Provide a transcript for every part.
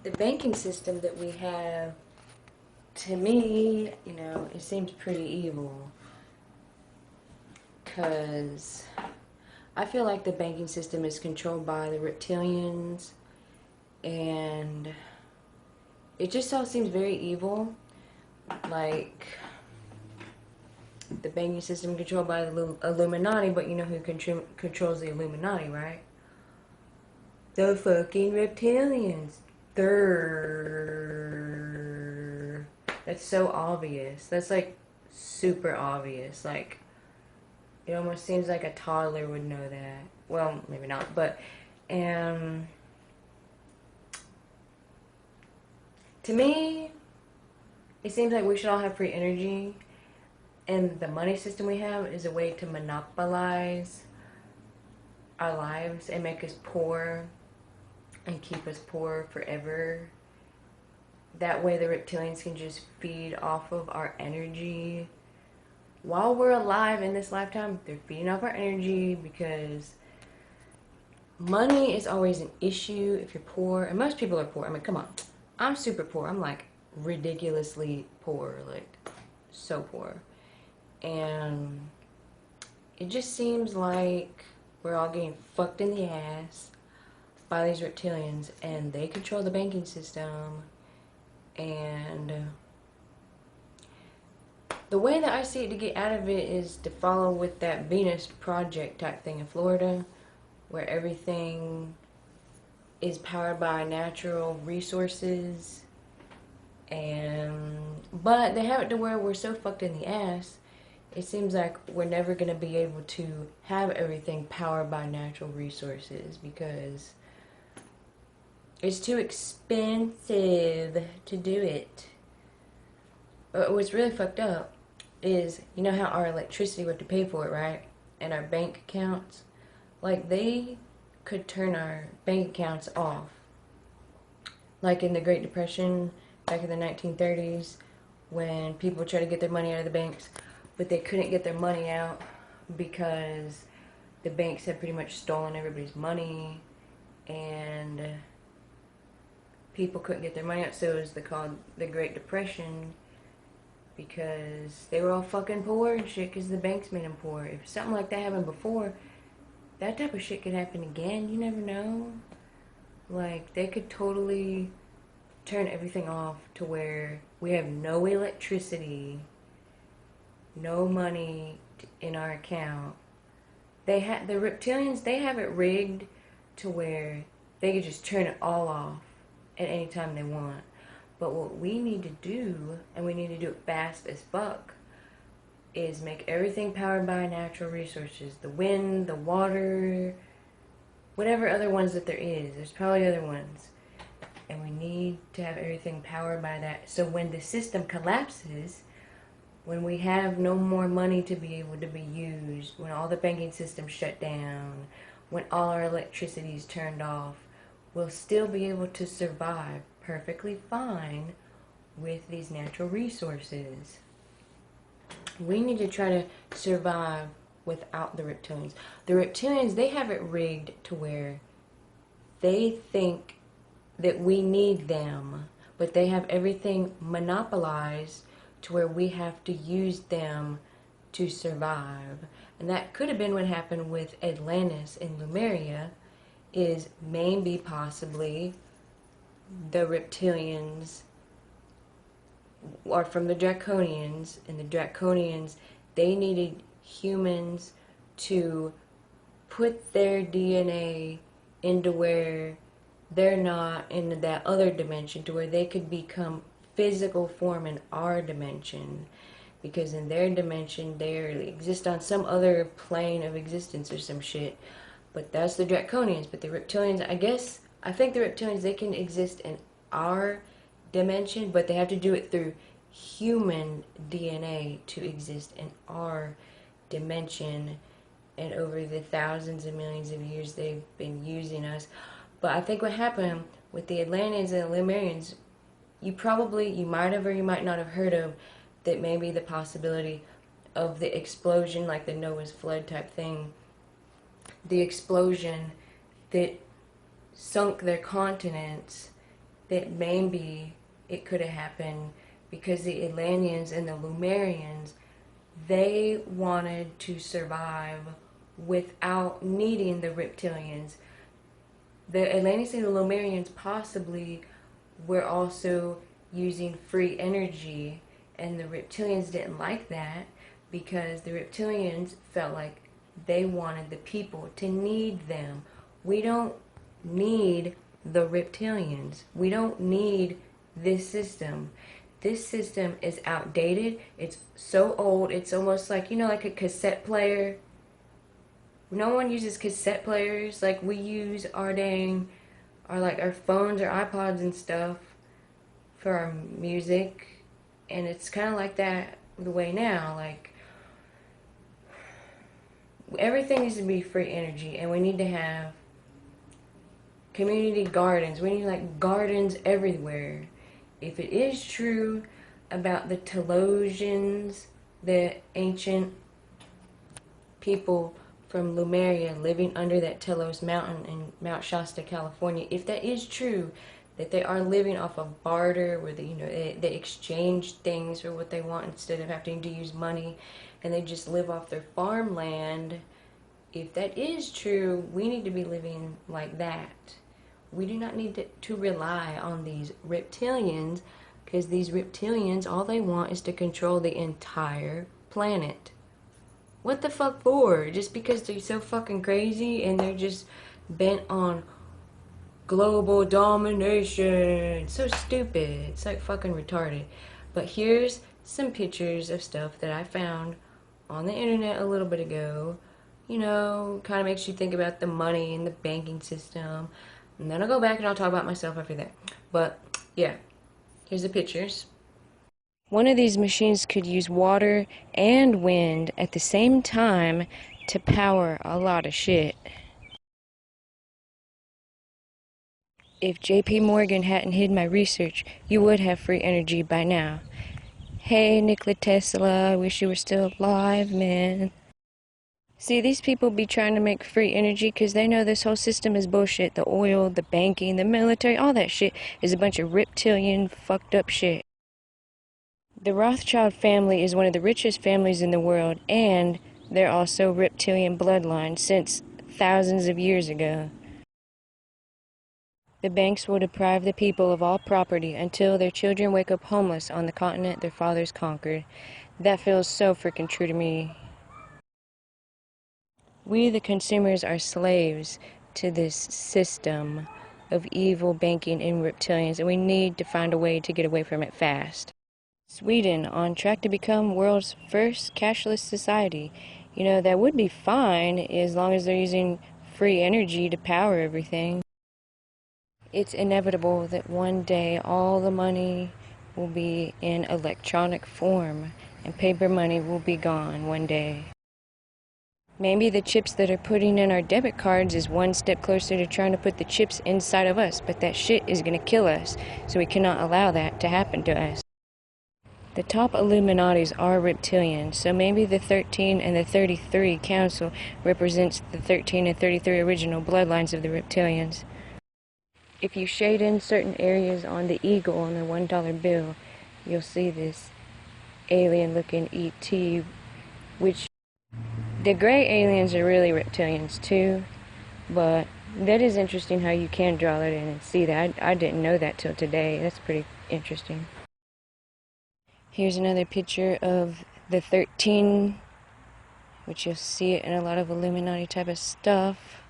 the banking system that we have, to me, you know, it seems pretty evil. Because I feel like the banking system is controlled by the reptilians, and it just all seems very evil. Like, the banking system controlled by the Illuminati, but you know who controls the Illuminati, right? The fucking reptilians. That's so obvious. That's like super obvious. Like, it almost seems like a toddler would know that. Well, maybe not, but to me, it seems like we should all have free energy, and the money system we have is a way to monopolize our lives and make us poor and keep us poor forever. That way the reptilians can just feed off of our energy. While we're alive in this lifetime, they're feeding off our energy because money is always an issue if you're poor. And most people are poor. I mean, come on. I'm super poor. I'm like ridiculously poor. Like, so poor. And it just seems like we're all getting fucked in the ass by these reptilians, and they control the banking system. And the way that I see it to get out of it is to follow with that Venus Project type thing in Florida, where everything is powered by natural resources. But they have it to where we're so fucked in the ass, it seems like we're never going to be able to have everything powered by natural resources because it's too expensive to do it. But what's really fucked up is, you know how our electricity, we have to pay for it, right? And our bank accounts. Like, they could turn our bank accounts off. Like in the Great Depression, back in the 1930s, when people tried to get their money out of the banks, but they couldn't get their money out because the banks had pretty much stolen everybody's money, and people couldn't get their money out, so it was called the Great Depression, because they were all fucking poor and shit because the banks made them poor. If something like that happened before, that type of shit could happen again. You never know. Like, they could totally turn everything off to where we have no electricity, no money in our account. The reptilians, they have it rigged to where they could just turn it all off at any time they want. But what we need to do, and we need to do it fast as fuck, is make everything powered by natural resources. The wind, the water, whatever other ones that there is. There's probably other ones. And we need to have everything powered by that. So when the system collapses, when we have no more money to be able to be used, when all the banking systems shut down, when all our electricity is turned off, we'll still be able to survive perfectly fine with these natural resources. We need to try to survive without the reptilians. The reptilians, they have it rigged to where they think that we need them, but they have everything monopolized to where we have to use them to survive. And that could have been what happened with Atlantis in Lemuria, is maybe possibly the reptilians are from the Draconians, and the Draconians, they needed humans to put their DNA into where they're not in that other dimension, to where they could become physical form in our dimension, because in their dimension they exist on some other plane of existence or some shit. But that's the Draconians. But the reptilians, I think the reptilians, they can exist in our dimension, but they have to do it through human DNA to exist in our dimension. And over the thousands and millions of years they've been using us. But I think what happened with the Atlanteans and the Lemurians, you might have or you might not have heard of that maybe the possibility of the explosion, like the Noah's flood type thing, the explosion that sunk their continents that maybe it could have happened because the Atlanteans and the Lumerians, they wanted to survive without needing the reptilians. The Atlanteans and the Lumerians possibly were also using free energy, and the reptilians didn't like that because the reptilians felt like they wanted the people to need them. We don't need the reptilians. We don't need this system. This system is outdated. It's so old. It's almost like, you know, like a cassette player. No one uses cassette players like we use our like our phones or iPods and stuff for our music. And it's kind of like that the way now. Like, everything needs to be free energy, and we need to have community gardens. We need like gardens everywhere. If it is true about the Telosians, the ancient people from Lemuria living under that Telos mountain in Mount Shasta, California, if that is true, that they are living off of barter, where they exchange things for what they want instead of having to use money, and they just live off their farmland. If that is true, we need to be living like that. We do not need to rely on these reptilians, because these reptilians, all they want is to control the entire planet. What the fuck for? Just because they're so fucking crazy and they're just bent on global domination. So stupid. It's like fucking retarded. But here's some pictures of stuff that I found on the internet a little bit ago. You know, kind of makes you think about the money and the banking system. And then I'll go back and I'll talk about myself after that. But yeah, here's the pictures. One of these machines could use water and wind at the same time to power a lot of shit. If JP Morgan hadn't hid my research, you would have free energy by now. Hey, Nikola Tesla, I wish you were still alive, man. See, these people be trying to make free energy because they know this whole system is bullshit. The oil, the banking, the military, all that shit is a bunch of reptilian fucked up shit. The Rothschild family is one of the richest families in the world, and they're also reptilian bloodline since thousands of years ago. The banks will deprive the people of all property until their children wake up homeless on the continent their fathers conquered. That feels so freaking true to me. We, the consumers, are slaves to this system of evil banking and reptilians, and we need to find a way to get away from it fast. Sweden, on track to become world's first cashless society. You know, that would be fine as long as they're using free energy to power everything. It's inevitable that one day all the money will be in electronic form and paper money will be gone one day. Maybe the chips that are putting in our debit cards is one step closer to trying to put the chips inside of us, but that shit is going to kill us, so we cannot allow that to happen to us. The top Illuminatis are reptilian, so maybe the 13 and the 33 Council represents the 13 and 33 original bloodlines of the reptilians. If you shade in certain areas on the eagle on the $1 bill, you'll see this alien-looking ET, which the gray aliens are really reptilians too, but that is interesting how you can draw that in and see that. I didn't know that till today. That's pretty interesting. Here's another picture of the 13, which you'll see it in a lot of Illuminati type of stuff.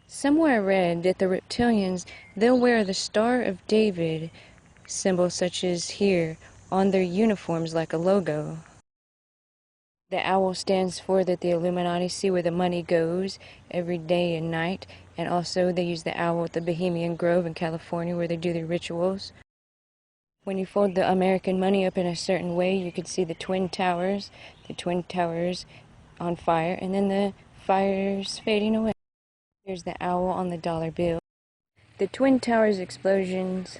Somewhere I read that the reptilians, they'll wear the Star of David symbol, such as here, on their uniforms like a logo. The owl stands for that the Illuminati see where the money goes every day and night, and also they use the owl at the Bohemian Grove in California where they do their rituals. When you fold the American money up in a certain way, you could see the Twin Towers on fire, and then the fire's fading away. Here's the owl on the dollar bill. The Twin Towers explosions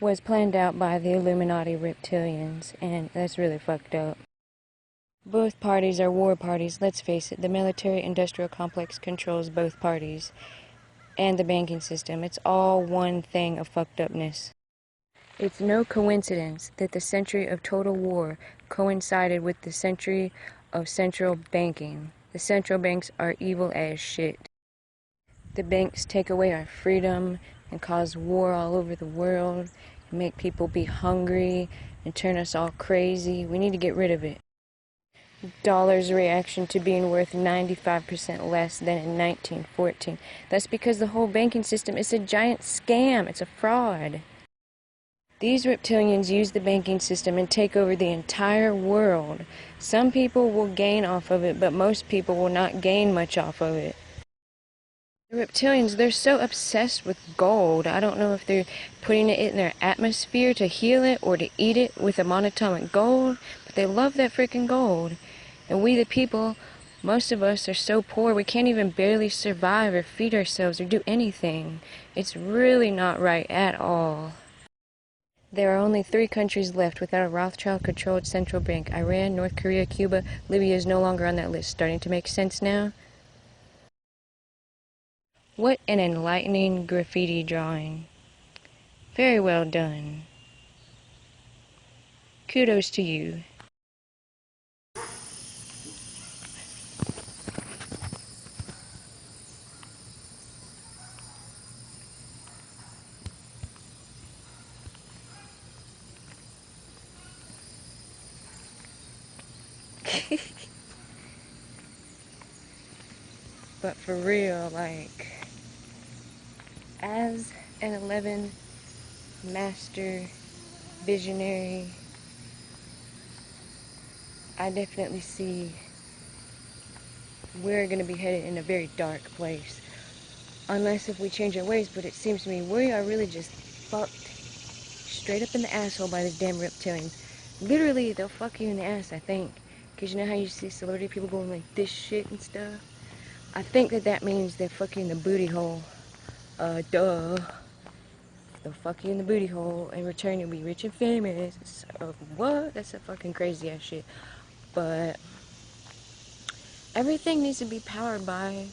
was planned out by the Illuminati reptilians, and that's really fucked up. Both parties are war parties, let's face it. The military-industrial complex controls both parties. and the banking system. It's all one thing of fucked upness. It's no coincidence that the century of total war coincided with the century of central banking. The central banks are evil as shit. The banks take away our freedom and cause war all over the world and make people be hungry and turn us all crazy. We need to get rid of it. Dollar's reaction to being worth 95% less than in 1914. That's because the whole banking system is a giant scam. It's a fraud. These reptilians use the banking system and take over the entire world. Some people will gain off of it, but most people will not gain much off of it. The reptilians, they're so obsessed with gold. I don't know if they're putting it in their atmosphere to heal it or to eat it with a monatomic gold, but they love that freaking gold. And we the people, most of us are so poor we can't even barely survive or feed ourselves or do anything. It's really not right at all. There are only 3 countries left without a Rothschild-controlled central bank. Iran, North Korea, Cuba. Libya is no longer on that list. Starting to make sense now? What an enlightening graffiti drawing. Very well done. Kudos to you. But for real, like, as an 11 master visionary, I definitely see we're going to be headed in a very dark place. Unless if we change our ways, but it seems to me we are really just fucked straight up in the asshole by this damn reptilians. Literally, they'll fuck you in the ass, I think. Because you know how you see celebrity people going like this shit and stuff? I think that means they're fucking in the booty hole. Duh. They'll fuck you in the booty hole. In return, you'll be rich and famous. So, what? That's a fucking crazy ass shit. But everything needs to be powered by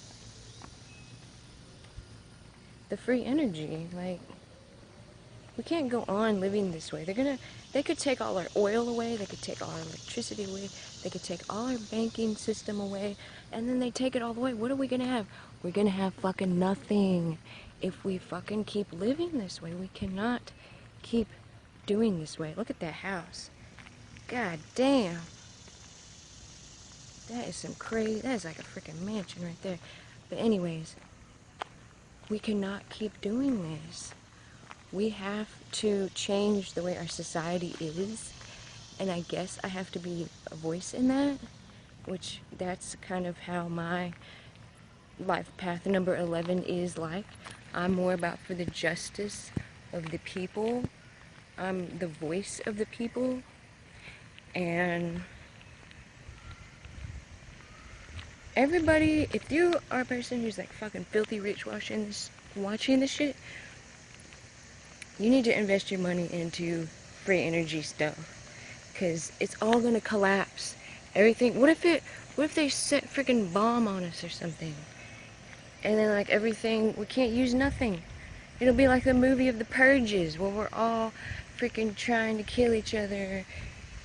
the free energy. Like, we can't go on living this way. They could take all our oil away, they could take all our electricity away, they could take all our banking system away, and then they take it all away. What are we gonna have? We're gonna have fucking nothing if we fucking keep living this way. We cannot keep doing this way. Look at that house. God damn. That is some crazy, that is like a freaking mansion right there. But anyways, we cannot keep doing this. We have to change the way our society is, and I guess I have to be a voice in that, which that's kind of how my life path number 11 is like. I'm more about for the justice of the people. I'm the voice of the people, and everybody, if you are a person who's like fucking filthy rich watching this shit, you need to invest your money into free energy stuff, because it's all gonna collapse. Everything. What if they set freaking bomb on us or something, and then like everything, we can't use nothing. It'll be like the movie of the Purges, where we're all freaking trying to kill each other,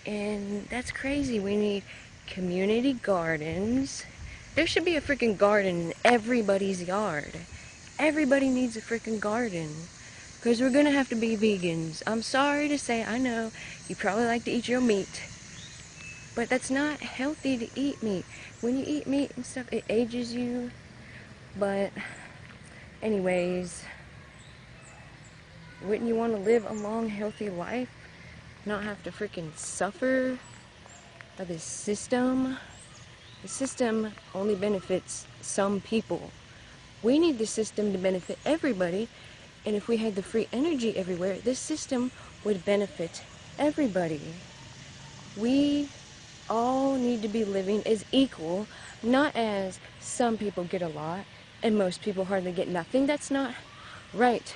and that's crazy. We need community gardens. There should be a freaking garden in everybody's yard. Everybody needs a freaking garden. Because we're gonna have to be vegans. I'm sorry to say, I know you probably like to eat your meat, but that's not healthy to eat meat. When you eat meat and stuff, it ages you. But anyways, wouldn't you want to live a long, healthy life? Not have to freaking suffer by this system? The system only benefits some people. We need the system to benefit everybody. And if we had the free energy everywhere, this system would benefit everybody. We all need to be living as equal, not as some people get a lot and most people hardly get nothing. That's not right.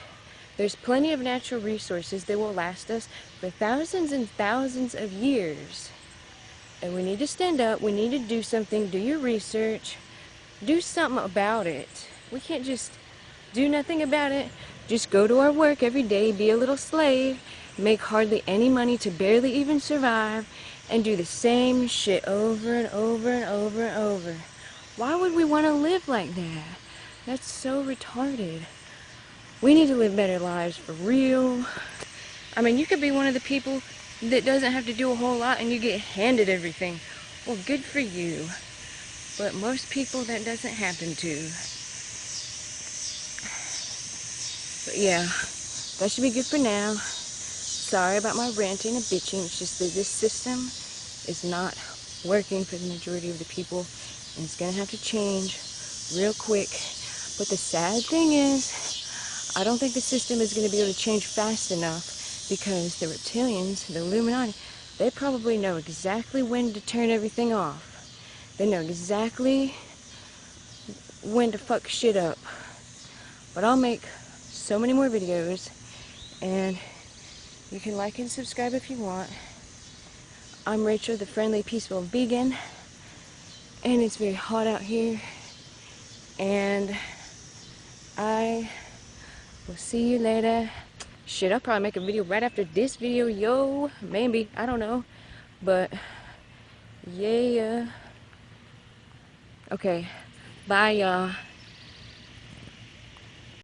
There's plenty of natural resources that will last us for thousands and thousands of years. And we need to stand up, we need to do something, do your research, do something about it. We can't just do nothing about it. Just go to our work every day, be a little slave, make hardly any money to barely even survive, and do the same shit over and over and over and over. Why would we want to live like that? That's so retarded. We need to live better lives for real. I mean, you could be one of the people that doesn't have to do a whole lot and you get handed everything. Well, good for you. But most people, that doesn't happen to. But yeah, that should be good for now. Sorry about my ranting and bitching. It's just that this system is not working for the majority of the people, and it's gonna have to change real quick. But the sad thing is, I don't think the system is gonna be able to change fast enough, because the reptilians, the Illuminati, they probably know exactly when to turn everything off. They know exactly when to fuck shit up. But I'll make so many more videos, and you can like and subscribe if you want. I'm Rachel, the friendly, peaceful vegan, and it's very hot out here, and I will see you later. Shit, I'll probably make a video right after this video, yo, maybe, I don't know, but yeah. Okay, bye y'all.